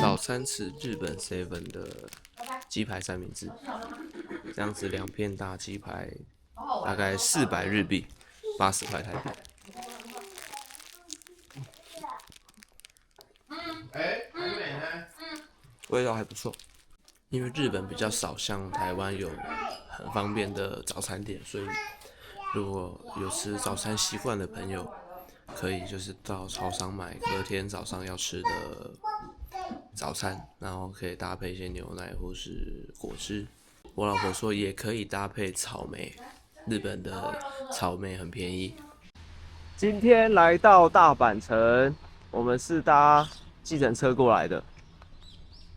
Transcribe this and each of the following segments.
早餐吃日本 Seven 的鸡排三明治，这样子2片大鸡排大概400日币，80块台币。味道还不错。因为日本比较少像台湾有很方便的早餐店，所以如果有吃早餐习惯的朋友，可以就是到超商买隔天早上要吃的早餐，然后可以搭配一些牛奶或是果汁。我老婆说也可以搭配草莓，日本的草莓很便宜。今天来到大阪城，我们是搭计程车过来的。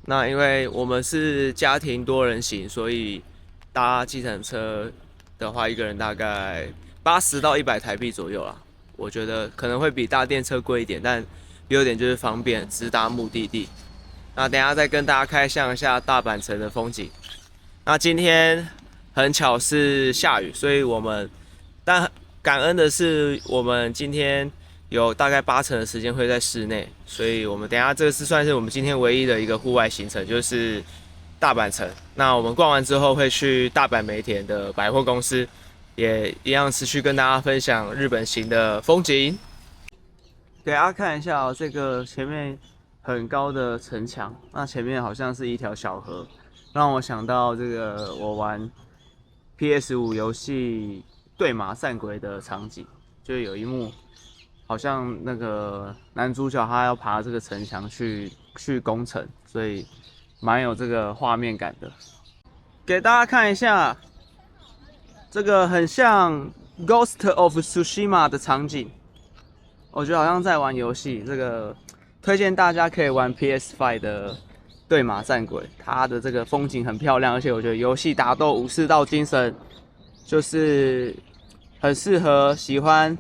那因为我们是家庭多人行，所以搭计程车的话，一个人大概80到100台币左右啦。我觉得可能会比搭电车贵一点，但优点就是方便直达目的地。那等一下再跟大家开箱一下大阪城的风景。那今天很巧是下雨，所以但感恩的是我们今天有大概80%的时间会在室内，所以我们等一下这个是算是我们今天唯一的一个户外行程，就是大阪城。那我们逛完之后会去大阪梅田的百货公司，也一样持续跟大家分享日本行的风景。给大家看一下这个前面很高的城墙，那前面好像是一条小河，让我想到这个我玩 PS5 游戏对马战鬼的场景，就有一幕。好像那个男主角他要爬这个城墙去攻城，所以蛮有这个画面感的。给大家看一下，这个很像《Ghost of Tsushima》的场景，我觉得好像在玩游戏。这个推荐大家可以玩 PS5 的对马战鬼，它的这个风景很漂亮，而且我觉得游戏打斗武士道精神就是很适合喜欢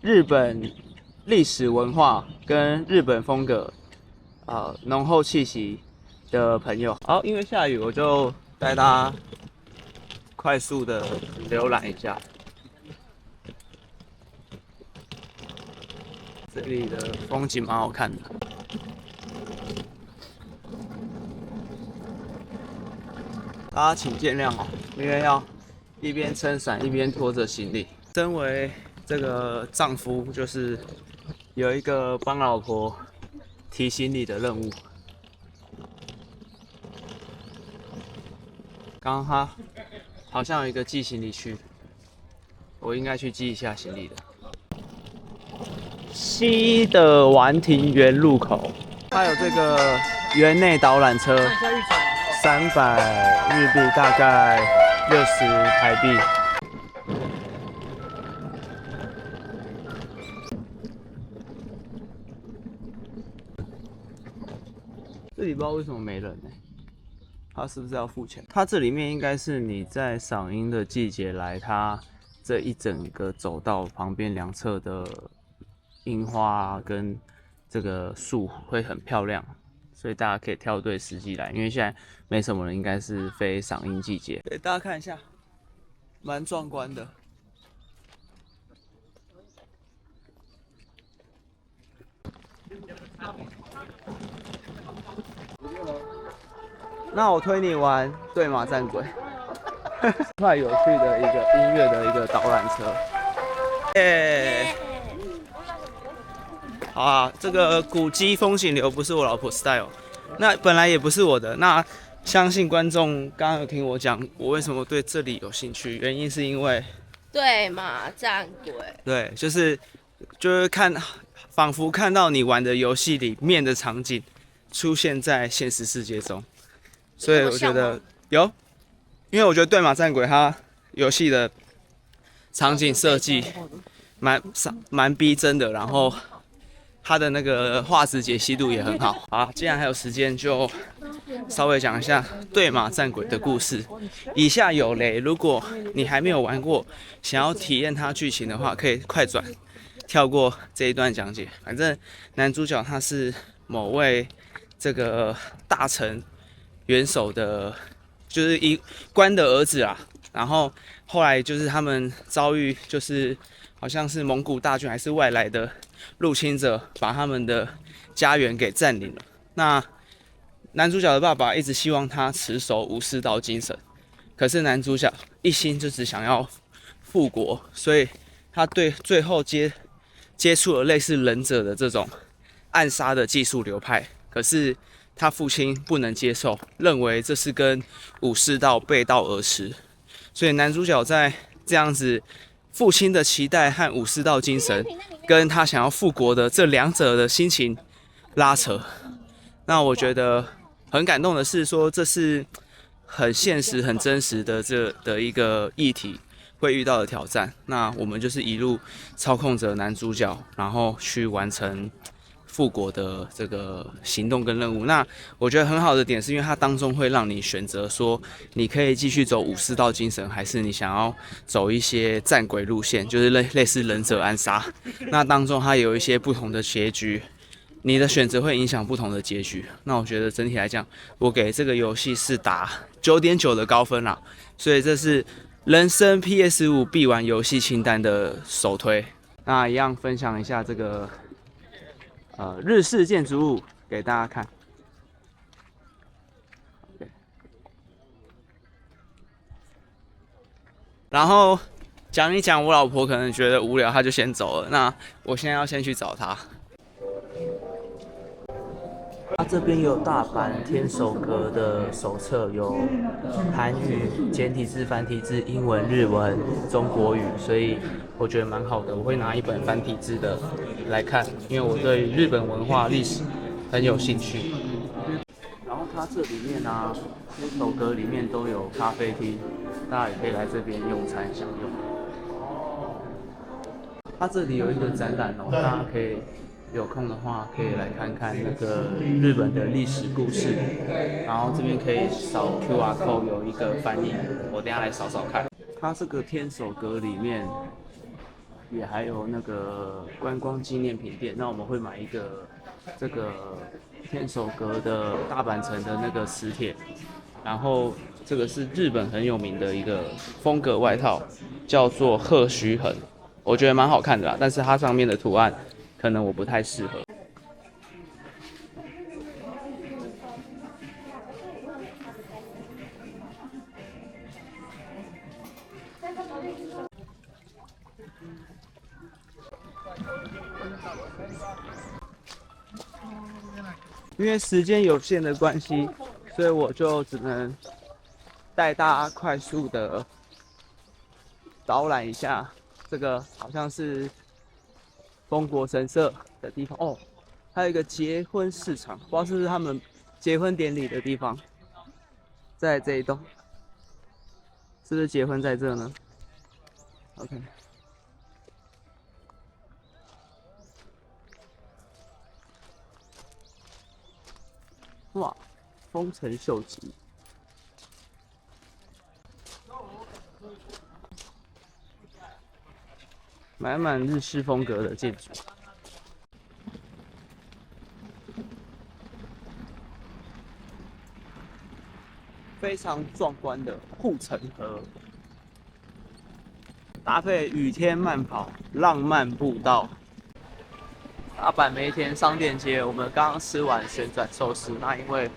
日本历史文化跟日本风格，浓厚气息的朋友。好，因为下雨，我就带大家快速的浏览一下这里的风景，蛮好看的。大家请见谅哦，因为要一边撑伞一边拖着行李。身为这个丈夫，就是有一个帮老婆提行李的任务。刚刚他好像有一个寄行李区，我应该去寄一下行李的。西的丸庭园入口，它有这个园内导览车，300日币，大概60台币。这里不知道为什么没人呢？他是不是要付钱？它这里面应该是你在赏樱的季节来，它这一整个走道旁边两侧的樱花啊，跟这个树会很漂亮，所以大家可以挑对时机来，因为现在没什么人，应该是非赏樱季节。给大家看一下，蛮壮观的。那我推你玩对马战鬼，快有趣的一个音乐的一个导览车。耶！好啊，这个古迹风景流不是我老婆 style， 那本来也不是我的。那相信观众刚刚有听我讲，我为什么对这里有兴趣，原因是因为对马战鬼，对，就是仿佛看到你玩的游戏里面的场景出现在现实世界中。所以我觉得有，因为我觉得对马战鬼它游戏的场景设计蛮逼真的，然后它的那个画质解析度也很好。好，既然还有时间，就稍微讲一下对马战鬼的故事。以下有雷，如果你还没有玩过，想要体验它剧情的话，可以快转跳过这一段讲解。反正男主角他是某位这个大臣元首的，就是一官的儿子啊。然后后来就是他们遭遇，就是好像是蒙古大军还是外来的入侵者，把他们的家园给占领了。那男主角的爸爸一直希望他持守武士道精神，可是男主角一心就只想要复国，所以他对最后接触了类似忍者的这种暗杀的技术流派，可是他父亲不能接受，认为这是跟武士道背道而驰，所以男主角在这样子父亲的期待和武士道精神，跟他想要复国的这两者的心情拉扯。那我觉得很感动的是说，这是很现实、很真实的一个议题会遇到的挑战。那我们就是一路操控着男主角，然后去完成复国的这个行动跟任务。那我觉得很好的点是因为它当中会让你选择说，你可以继续走武士道精神，还是你想要走一些战鬼路线，就是类似忍者暗杀。那当中它有一些不同的结局。你的选择会影响不同的结局。那我觉得整体来讲，我给这个游戏是打9.9的高分啦。所以这是人生 PS5 必玩游戏清单的首推。那一样分享一下这个日式建筑物给大家看。然后讲一讲，我老婆可能觉得无聊，她就先走了。那我现在要先去找她。这边有大阪天守阁的手册，有韩语、简体字、繁体字、英文、日文、中国语，所以我觉得蛮好的。我会拿一本繁体字的来看，因为我对日本文化历史很有兴趣。然后它这里面啊，天守阁里面都有咖啡厅，大家也可以来这边用餐享用。它这里有一个展览哦，大家可以。有空的话可以来看看那个日本的历史故事，然后这边可以扫 QR code 有一个翻译，我等一下来扫扫看。它这个天守阁里面也还有那个观光纪念品店，那我们会买一个这个天守阁的大阪城的那个磁铁，然后这个是日本很有名的一个风格外套，叫做鹤须恒，我觉得蛮好看的啦，但是它上面的图案。可能我不太适合。因为时间有限的关系，所以我就只能带大家快速的导览一下这个，好像是。丰国神社的地方哦，还有一个结婚市场，不知道是不是他们结婚典礼的地方，在这一栋，是不是结婚在这呢 ？OK， 哇，丰臣秀吉。满满日式风格的建筑，非常壮观的护城河，搭配雨天慢跑，浪漫步道。大阪梅田商店街，我们刚刚吃完旋转寿司，那因为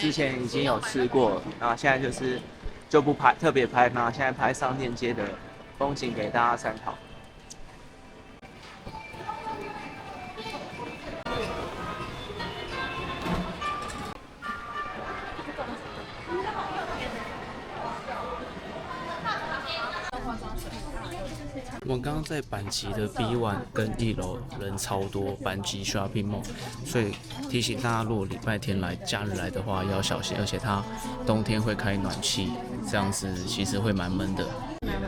之前已经有吃过了，那现在就不拍特别拍，那现在拍商店街的风景给大家参考。我们刚刚在阪急的 B1 跟1楼人超多，阪急 Shopping Mall， 所以提醒大家，如果礼拜天来、假日来的话要小心，而且它冬天会开暖气，这样子其实会蛮闷的。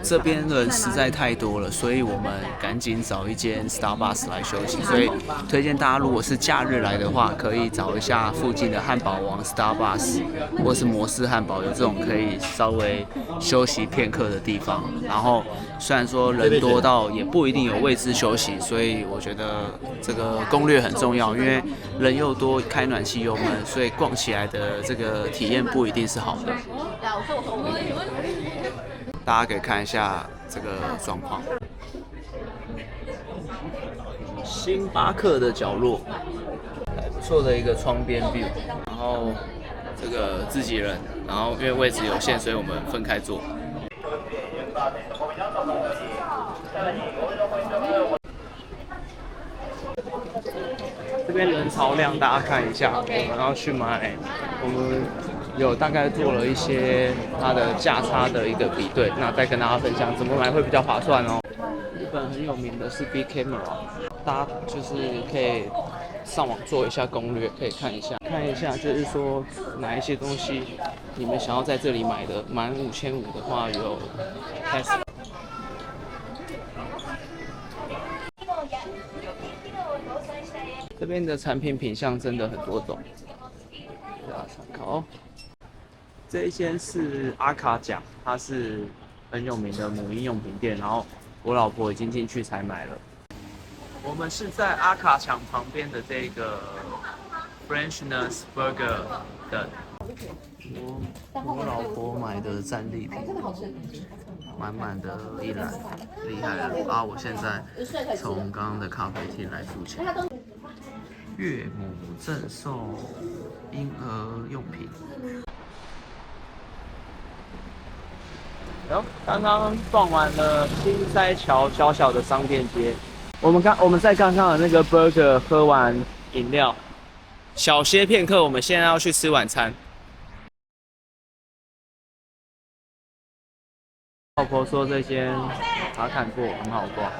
这边人实在太多了，所以我们赶紧找一间 Starbucks 来休息。所以推荐大家，如果是假日来的话，可以找一下附近的汉堡王 Starbucks， 或是摩斯汉堡，有这种可以稍微休息片刻的地方。然后虽然说人多到也不一定有位置休息，所以我觉得这个攻略很重要，因为人又多，开暖气又闷，所以逛起来的这个体验不一定是好的。大家可以看一下这个状况。星巴克的角落还不错的一个窗边 view， 然后这个自己人，然后因为位置有限，所以我们分开坐。这边人潮量大家看一下，我们要去买，我们有大概做了一些它的价差的一个比对，那再跟大家分享怎么买会比较划算哦。日本很有名的是 Big Camera， 大家就是可以上网做一下攻略，可以看一下，就是说哪一些东西你们想要在这里买的，满5500的话有 Tesla。这边的产品品项真的很多种，大家参考。这一间是阿卡奖，它是很有名的母婴用品店，然后我老婆已经进去才买了。我们是在阿卡奖旁边的这个 Freshness Burger 等。我老婆买的战利品，满满的一篮，厉害了啊！我现在从刚刚的咖啡厅来付钱。岳母赠送婴儿用品。刚刚逛完了新斋桥小小的商店街，我们在刚刚的那个 burger 喝完饮料，小歇片刻，我们现在要去吃晚餐。老婆说这间她看过，很好逛。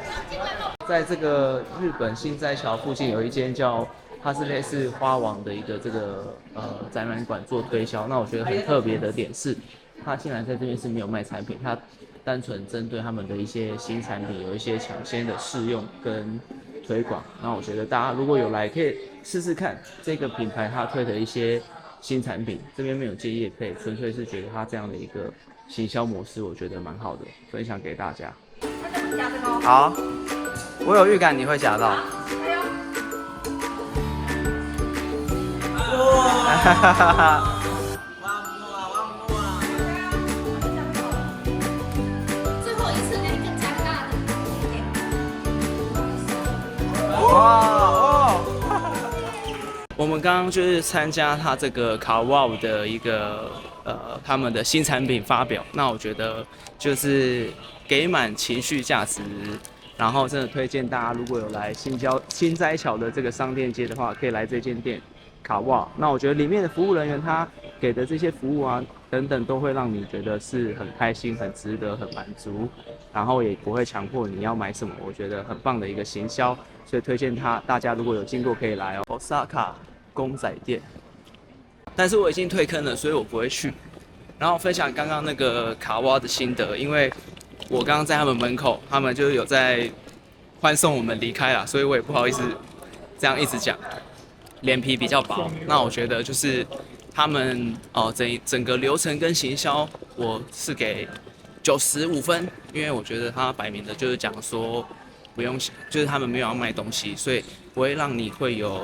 在这个日本新斋桥附近有一间它是类似花王的一个这个展览馆做推销。那我觉得很特别的点是，它竟然在这边是没有卖产品，它单纯针对他们的一些新产品有一些抢先的试用跟推广。那我觉得大家如果有来，可以试试看这个品牌它推的一些新产品。这边没有接业配，纯粹是觉得它这样的一个行销模式，我觉得蛮好的，分享给大家。好，我有预感你会夹到。哇！最后一次那个加大的。哇哦！我们刚刚就是参加他这个卡哇的一个他们的新产品发表，那我觉得就是给满情绪价值，然后真的推荐大家如果有来新斋桥的这个商店街的话，可以来这间店卡哇。那我觉得里面的服务人员他给的这些服务啊等等，都会让你觉得是很开心、很值得、很满足，然后也不会强迫你要买什么，我觉得很棒的一个行销，所以推荐大家如果有经过可以来哦。Osaka 公仔店，但是我已经退坑了，所以我不会去。然后分享刚刚那个卡哇的心得，因为我刚刚在他们门口，他们就有在欢送我们离开啦，所以我也不好意思这样一直讲，脸皮比较薄。那我觉得就是他们整个流程跟行销，我是给95分，因为我觉得他摆明的就是讲说不用，就是他们没有要卖东西，所以不会让你会有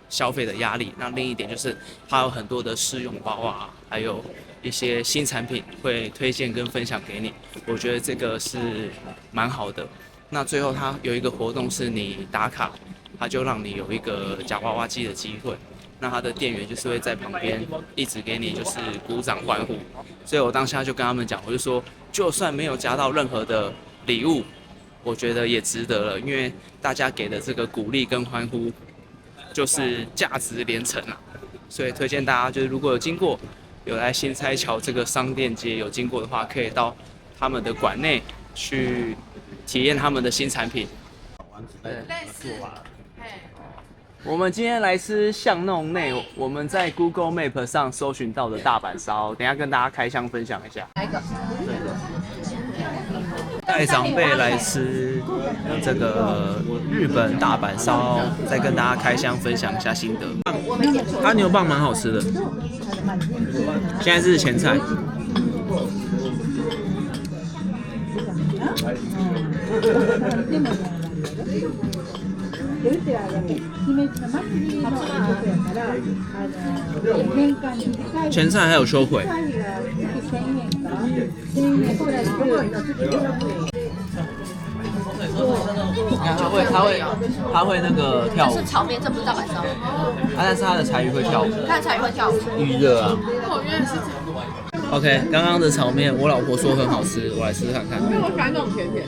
消费的压力。那另一点就是它有很多的试用包啊，还有一些新产品会推荐跟分享给你，我觉得这个是蛮好的。那最后它有一个活动是你打卡，它就让你有一个夹娃娃机的机会。那它的店员就是会在旁边一直给你就是鼓掌欢呼，所以我当下就跟他们讲，我就说就算没有夹到任何的礼物，我觉得也值得了，因为大家给的这个鼓励跟欢呼就是价值连城啊。所以推荐大家就是如果有经过有来新斋桥这个商店街有经过的话，可以到他们的馆内去体验他们的新产品。我们今天来吃巷弄内我们在 Google Map 上搜寻到的大阪烧，等一下跟大家开箱分享一下。带长辈来吃这个日本大阪烧，再跟大家开箱分享一下心得。它牛蒡蛮好吃的，现在是前菜。前菜还有秋葵。你看他会那个跳舞这是，炒面，这不是大阪烧。但是他的柴鱼会跳舞，看起来会跳舞。预热啊。哦，原来是这样。 OK， 刚刚的炒面我老婆说很好吃，我来试试看看。因为我喜欢这种甜甜。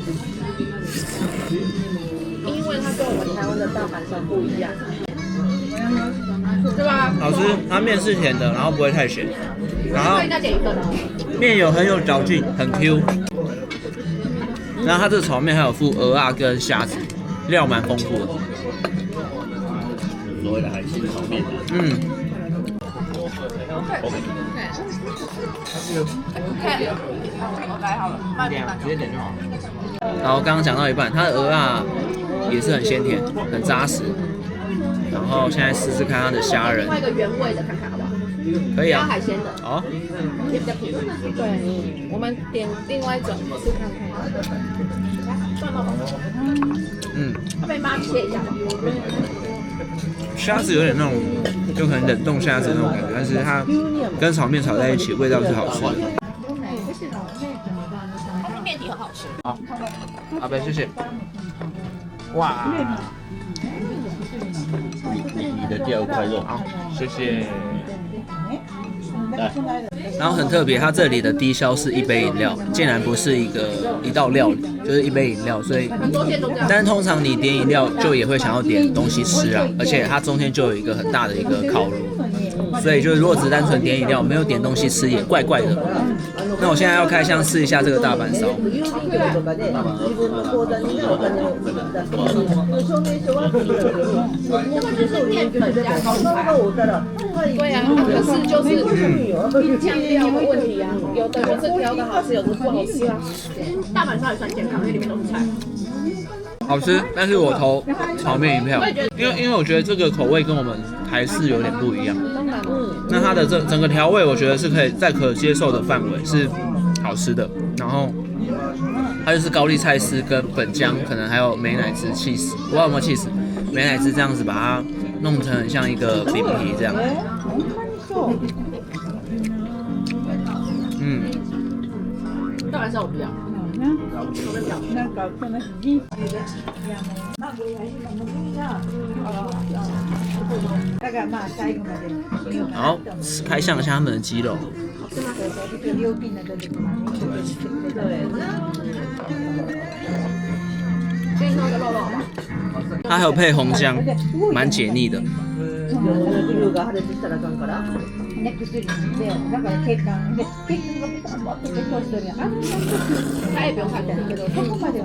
因为它跟我们台湾的大阪烧不一样，对吧？好吃，它面是甜的，然后不会太咸，然后可以再点一份哦。面很有嚼劲，很 Q。然后它这个炒面还有附鹅啊跟虾子，料蛮丰富的。所谓的海鲜炒面。我来好了，慢点。直接点就好。然后刚刚讲到一半，它的鹅啊也是很鲜甜，很扎实。然后现在试试看它的虾仁，换一个原味的看看好不好？可以啊。海鲜的，好，也比较便宜。对，我们点另外一种试看看。算了吧。要被妈切一下吧。虾子有点那种，就可能冷冻虾子那种感觉，但是它跟炒面炒在一起，味道是好吃的。它的面体很好吃。好，阿贝，谢谢。哇，你的第二块肉，好，谢谢。来，然后很特别，它这里的低消是一杯饮料，竟然不是一道料理，就是一杯饮料，所以很多店都这样。但是通常你点饮料就也会想要点东西吃啊，而且它中间就有一个很大的一个烤炉，所以就是如果只单纯点饮料没有点东西吃也怪怪的。那我现在要开箱试一下这个大阪烧。这个就是面粉加高菜。对啊，可是就是酱料的问题啊，有的就是挑的好吃，有的不好吃啊。大阪烧也算健康，因为里面都是菜。好吃，但是我投炒面一票，因为我觉得这个口味跟我们台式有点不一样。那它的整个调味，我觉得是可以在可接受的范围，是好吃的。然后它就是高丽菜丝跟本姜，可能还有美乃滋cheese，不知道有没有cheese，美乃滋这样子把它弄成很像一个饼皮这样。大阪烧我不要。好，开箱一下他们的鸡肉。先弄个肉肉吧。它还有配红姜，蛮解腻的。它也不用太多。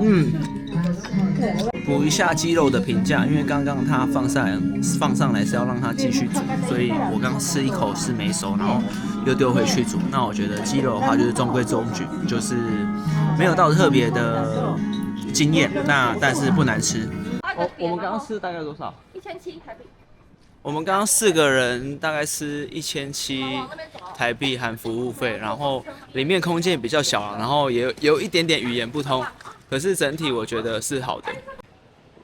补一下鸡肉的评价，因为刚刚它放上来是要让它继续煮，所以我刚吃一口是没熟，然后又丢回去煮。那我觉得鸡肉的话就是中规中矩，就是没有到特别的惊艳，但是不难吃。我们刚刚吃大概多少1700台币。我们刚刚4个人大概吃1700台币含服务费，然后里面空间比较小，然后也有一点点语言不通，可是整体我觉得是好的。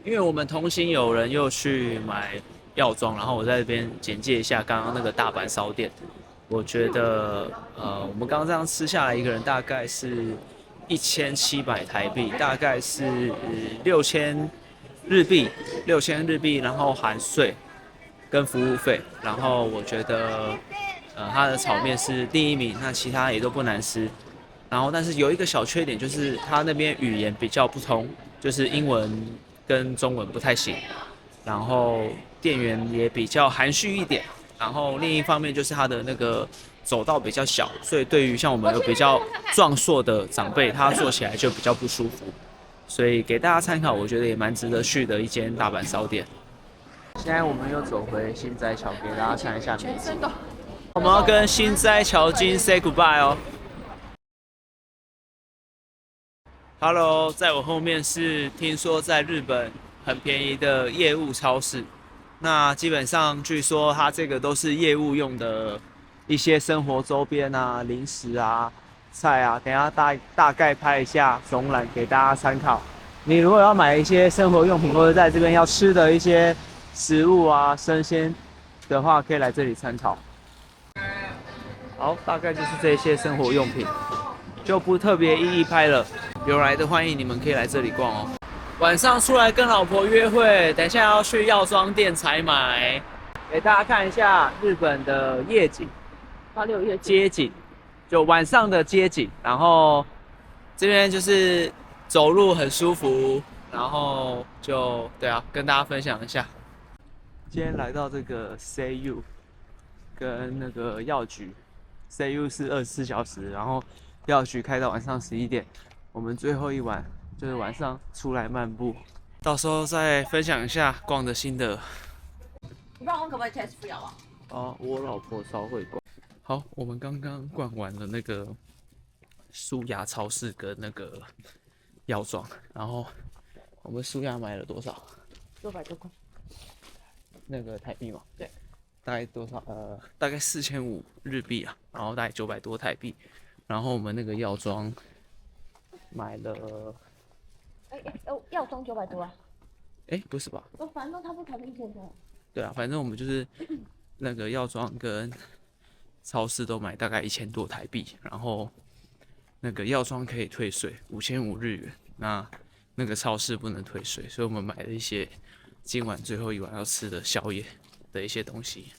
因为我们同行有人又去买药妆，然后我在这边简介一下刚刚那个大阪烧店。我觉得我们刚刚这样吃下来，一个人大概是1700台币，大概是6000日币，6000日币，然后含税跟服务费。然后我觉得它的炒面是第1名，那其他也都不难吃。然后但是有一个小缺点，就是它那边语言比较不通，就是英文跟中文不太行，然后店员也比较含蓄一点，然后另一方面就是它的那个走道比较小，所以对于像我们有比较壮硕的长辈，他坐起来就比较不舒服，所以给大家参考，我觉得也蛮值得去的一间大阪烧店。现在我们又走回新斋桥，给大家看一下名字。我们要跟新斋桥金 say goodbye 哦。Hello， 在我后面是听说在日本很便宜的业务超市。那基本上据说它这个都是业务用的一些生活周边啊、零食啊、菜啊。等一下大概拍一下总览给大家参考。你如果要买一些生活用品或者在这边要吃的一些食物啊、生鲜的话，可以来这里参考。好，大概就是这些生活用品，就不特别一一拍了。有来的欢迎你们可以来这里逛哦。晚上出来跟老婆约会，等一下要去药妆店采买，给大家看一下日本的夜景，86夜街景，就晚上的街景。然后这边就是走路很舒服，然后就对啊，跟大家分享一下。今天来到这个 CU 跟那个药局 ，CU 是24小时，然后药局开到晚上11点。我们最后一晚就是晚上出来漫步，到时候再分享一下逛的心得。你帮我问可不可以 test free 啊？哦，我老婆超会逛。好，我们刚刚逛完了那个舒雅超市跟那个药妆，然后我们舒雅买了多少600多块。那个台币嘛？对，大概多少？大概4500日币啊，然后大概900多台币。然后我们那个药妆买了，药妆900多啊？不是吧？反正它不台币1000多。对啊，反正我们就是那个药妆跟超市都买大概1000多台币，然后那个药妆可以退税5500日元，那个超市不能退税，所以我们买了一些今晚最后一晚要吃的宵夜的一些东西。